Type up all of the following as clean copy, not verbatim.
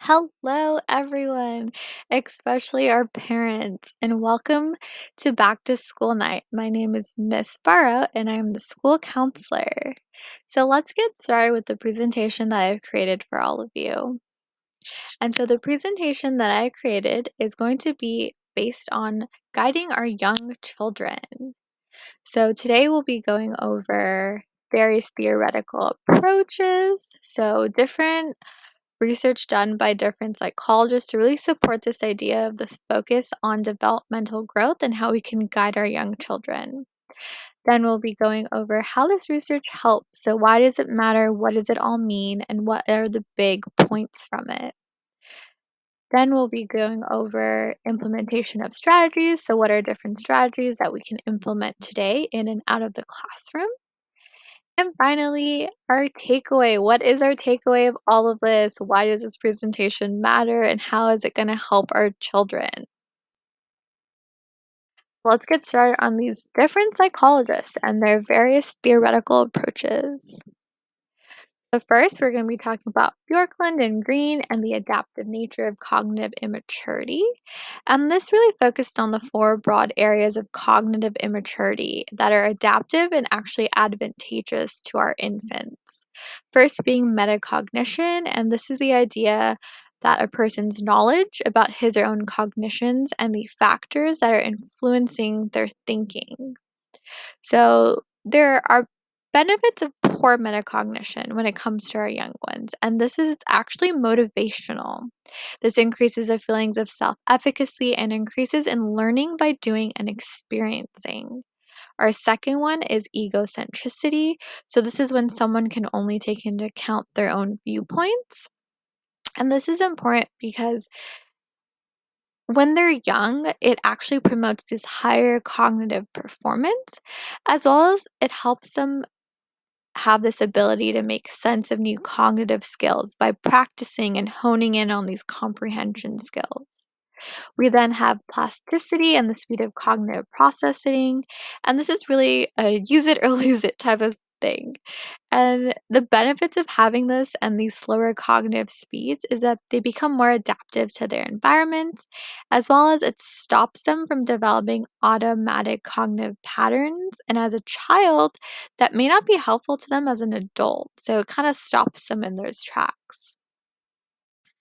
Hello, everyone, especially our parents, and welcome to Back to School Night. My name is Miss Burrow, and I am the school counselor. So let's get started with the presentation that I've created for all of you. And so the presentation that I created is going to be based on guiding our young children. So today we'll be going over various theoretical approaches, so different research done by different psychologists to really support this idea of this focus on developmental growth and how we can guide our young children. Then we'll be going over how this research helps. So, why does it matter? What does it all mean? And what are the big points from it? Then we'll be going over implementation of strategies. So, what are different strategies that we can implement today in and out of the classroom? And finally, our takeaway. What is our takeaway of all of this? Why does this presentation matter? And how is it going to help our children? Let's get started on these different psychologists and their various theoretical approaches. So first, we're going to be talking about Bjorklund and Green and the adaptive nature of cognitive immaturity. And this really focused on the four broad areas of cognitive immaturity that are adaptive and actually advantageous to our infants. First being metacognition, and this is the idea that a person's knowledge about his or own cognitions and the factors that are influencing their thinking. So there are benefits of poor metacognition when it comes to our young ones, and this is actually motivational. This increases the feelings of self efficacy and increases in learning by doing and experiencing. Our second one is egocentricity. So, this is when someone can only take into account their own viewpoints. And this is important because when they're young, it actually promotes this higher cognitive performance, as well as it helps them have this ability to make sense of new cognitive skills by practicing and honing in on these comprehension skills. We then have plasticity and the speed of cognitive processing, and this is really a use it or lose it type of thing. And the benefits of having this and these slower cognitive speeds is that they become more adaptive to their environments, as well as it stops them from developing automatic cognitive patterns. And as a child, that may not be helpful to them as an adult. So it kind of stops them in those tracks.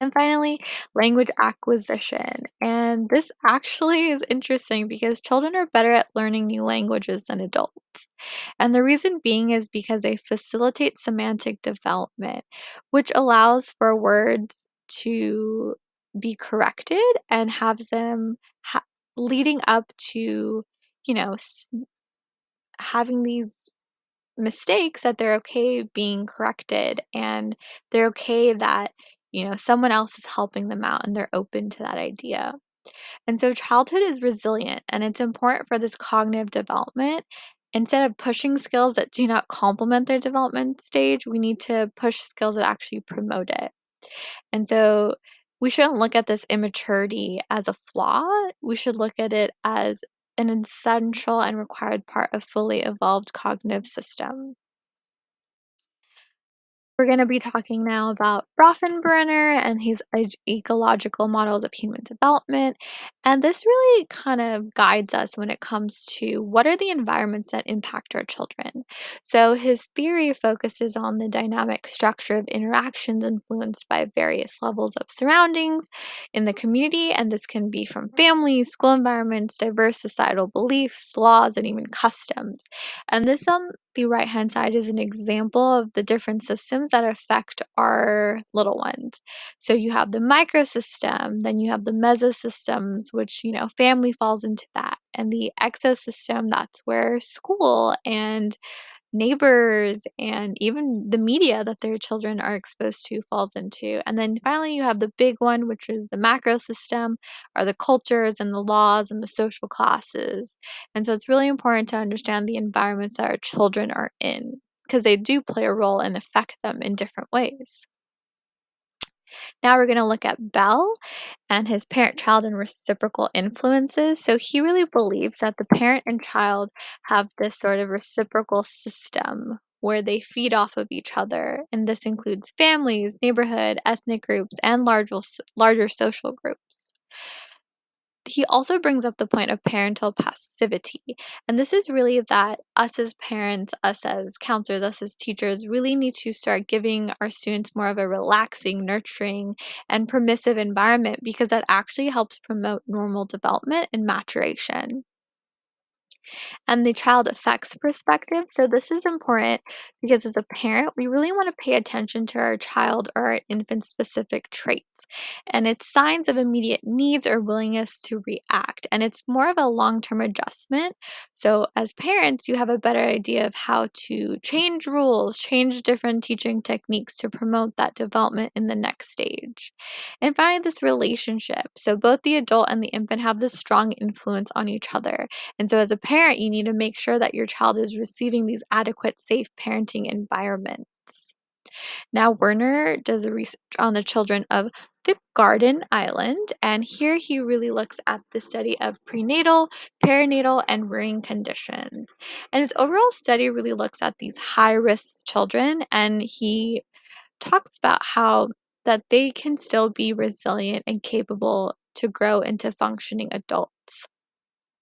And finally, language acquisition. And this actually is interesting because children are better at learning new languages than adults. And the reason being is because they facilitate semantic development, which allows for words to be corrected and have them leading up to, you know, having these mistakes that they're okay being corrected and they're okay that someone else is helping them out and they're open to that idea. And so childhood is resilient and it's important for this cognitive development. Instead of pushing skills that do not complement their development stage, we need to push skills that actually promote it. And so we shouldn't look at this immaturity as a flaw. We should look at it as an essential and required part of fully evolved cognitive system. We're going to be talking now about Bronfenbrenner and his ecological models of human development. And this really kind of guides us when it comes to what are the environments that impact our children. So his theory focuses on the dynamic structure of interactions influenced by various levels of surroundings in the community. And this can be from families, school environments, diverse societal beliefs, laws, and even customs. And this the right-hand side is an example of the different systems that affect our little ones. So you have the microsystem, then you have the mesosystems, which, family falls into that. And the exosystem, that's where school and neighbors and even the media that their children are exposed to falls into. And then finally, you have the big one, which is the macro system, are the cultures and the laws and the social classes. And so it's really important to understand the environments that our children are in because they do play a role and affect them in different ways. Now we're going to look at Bell and his parent child and reciprocal influences. So he really believes that the parent and child have this sort of reciprocal system where they feed off of each other, and this includes families, neighborhood, ethnic groups, and larger social groups. He also brings up the point of parental passivity. And this is really that us as parents, us as counselors, us as teachers really need to start giving our students more of a relaxing, nurturing, and permissive environment because that actually helps promote normal development and maturation and the child effects perspective. So, this is important because as a parent, we really want to pay attention to our child or our infant specific traits and its signs of immediate needs or willingness to react. And it's more of a long term adjustment. So, as parents, you have a better idea of how to change rules, change different teaching techniques to promote that development in the next stage. And finally, this relationship. So, both the adult and the infant have this strong influence on each other. And so, as a parent, you need to make sure that your child is receiving these adequate, safe parenting environments. Now, Werner does a research on the children of the Garden Island, and here he really looks at the study of prenatal, perinatal, and rearing conditions. And his overall study really looks at these high risk children, and he talks about how that they can still be resilient and capable to grow into functioning adults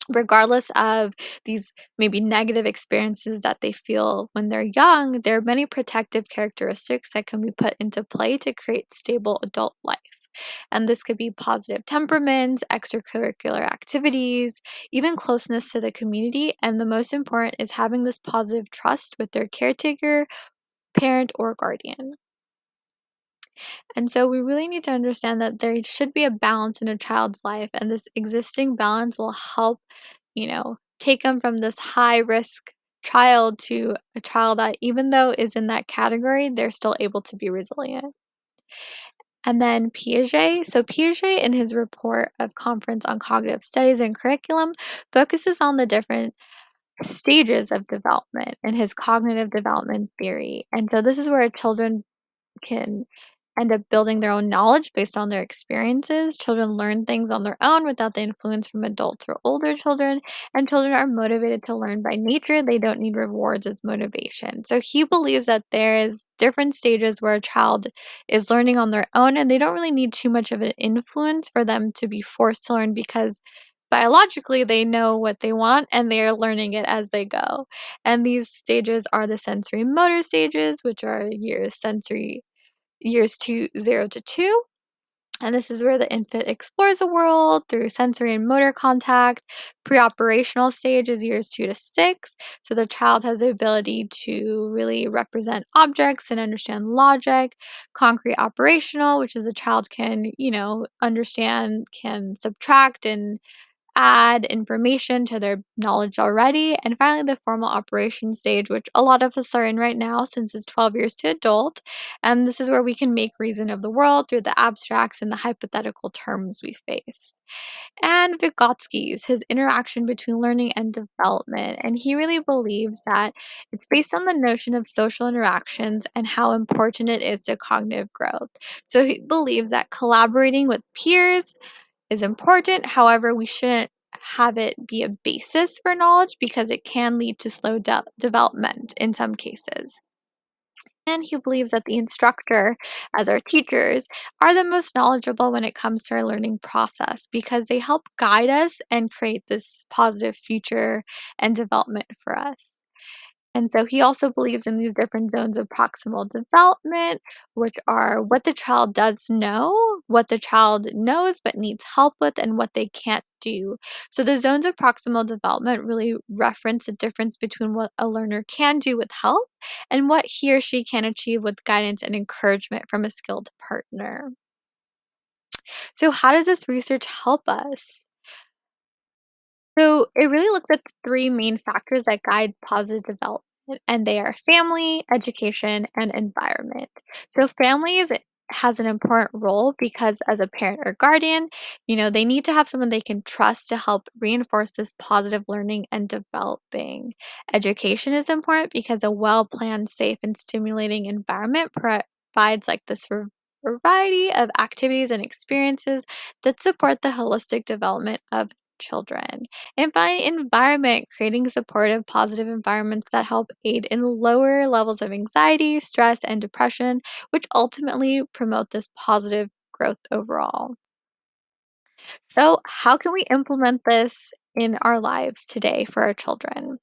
regardless of these maybe negative experiences that they feel when they're young, there are many protective characteristics that can be put into play to create stable adult life. And this could be positive temperaments, extracurricular activities, even closeness to the community. And the most important is having this positive trust with their caretaker, parent, or guardian. And so we really need to understand that there should be a balance in a child's life, and this existing balance will help, take them from this high risk child to a child that, even though is in that category, they're still able to be resilient. And then Piaget. So, Piaget, in his report of Conference on Cognitive Studies and Curriculum, focuses on the different stages of development in his cognitive development theory. And so, this is where children can end up building their own knowledge based on their experiences. Children learn things on their own without the influence from adults or older children, and children are motivated to learn by nature. They don't need rewards as motivation. So he believes that there is different stages where a child is learning on their own and they don't really need too much of an influence for them to be forced to learn because biologically they know what they want and they are learning it as they go. And these stages are the sensory motor stages, which are years 0 to 2. And this is where the infant explores the world through sensory and motor contact. Pre-operational stage is years 2 to 6. So the child has the ability to really represent objects and understand logic. Concrete operational, which is the child can, understand, can subtract and add information to their knowledge already. And finally, the formal operation stage, which a lot of us are in right now since it's 12 years to adult. And this is where we can make reason of the world through the abstracts and the hypothetical terms we face. And Vygotsky's, his interaction between learning and development. And he really believes that it's based on the notion of social interactions and how important it is to cognitive growth. So he believes that collaborating with peers is important. However, we shouldn't have it be a basis for knowledge because it can lead to slow development in some cases. And he believes that the instructor, as our teachers, are the most knowledgeable when it comes to our learning process because they help guide us and create this positive future and development for us. And so he also believes in these different zones of proximal development, which are what the child does know, what the child knows but needs help with, and what they can't do. So the zones of proximal development really reference the difference between what a learner can do with help and what he or she can achieve with guidance and encouragement from a skilled partner. So, how does this research help us? So it really looks at the three main factors that guide positive development, and they are family, education, and environment. So families has an important role because as a parent or guardian, they need to have someone they can trust to help reinforce this positive learning and developing. Education is important because a well-planned, safe, and stimulating environment provides like this variety of activities and experiences that support the holistic development of children. And finally, environment, creating supportive, positive environments that help aid in lower levels of anxiety, stress, and depression, which ultimately promote this positive growth overall. So, how can we implement this in our lives today for our children?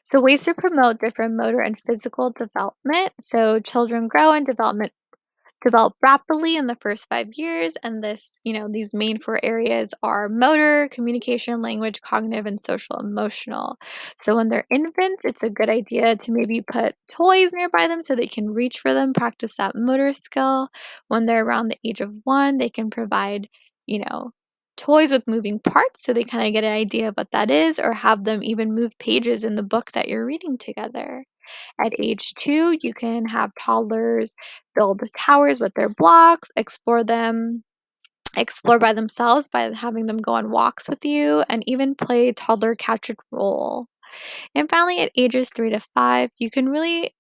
So, ways to promote different motor and physical development. So, children grow and develop rapidly in the first 5 years. And these main four areas are motor, communication, language, cognitive, and social emotional. So when they're infants, it's a good idea to maybe put toys nearby them so they can reach for them, practice that motor skill. When they're around the age of 1, they can provide, you know, toys with moving parts so they kind of get an idea of what that is, or have them even move pages in the book that you're reading together. At age 2, you can have toddlers build towers with their blocks, explore by themselves by having them go on walks with you, and even play toddler catch and roll. And finally, at ages 3 to 5, you can really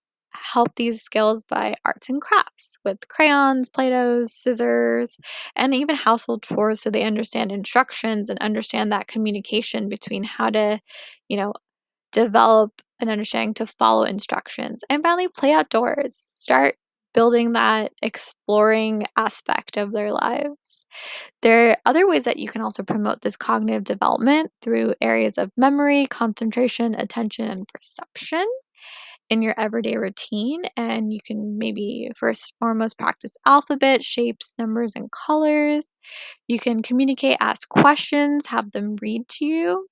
help these skills by arts and crafts with crayons, Play-Dohs, scissors, and even household chores so they understand instructions and understand that communication between how to, you know, develop an understanding to follow instructions. And finally, play outdoors. Start building that exploring aspect of their lives. There are other ways that you can also promote this cognitive development through areas of memory, concentration, attention, and perception in your everyday routine. And you can maybe first and foremost practice alphabet, shapes, numbers, and colors. You can communicate, ask questions, have them read to you.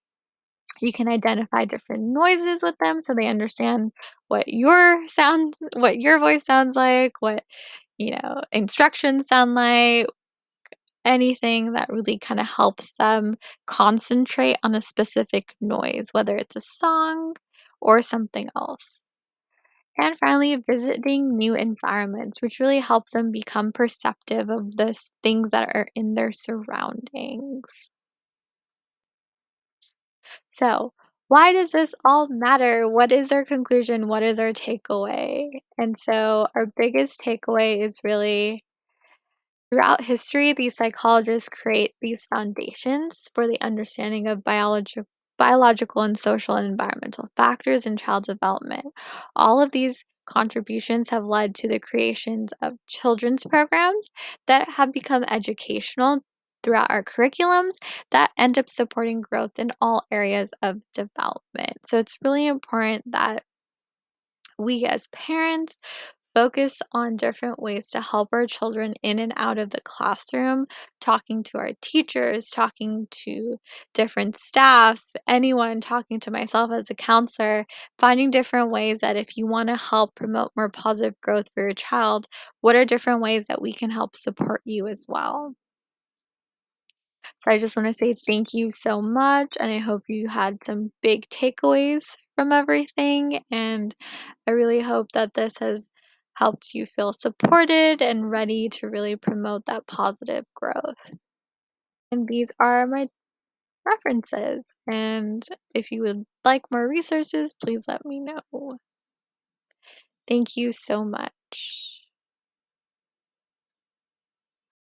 You can identify different noises with them so they understand what your voice sounds like, what, instructions sound like, anything that really kind of helps them concentrate on a specific noise, whether it's a song or something else. And finally, visiting new environments, which really helps them become perceptive of the things that are in their surroundings. So, why does this all matter? What is our conclusion? What is our takeaway? And so, our biggest takeaway is really throughout history, these psychologists create these foundations for the understanding of biological and social and environmental factors in child development. All of these contributions have led to the creations of children's programs that have become educational throughout our curriculums that end up supporting growth in all areas of development. So it's really important that we as parents focus on different ways to help our children in and out of the classroom, talking to our teachers, talking to different staff, anyone, talking to myself as a counselor, finding different ways that if you want to help promote more positive growth for your child, what are different ways that we can help support you as well? So I just want to say thank you so much, and I hope you had some big takeaways from everything. And I really hope that this has helped you feel supported and ready to really promote that positive growth. And these are my references. And if you would like more resources, please let me know. Thank you so much.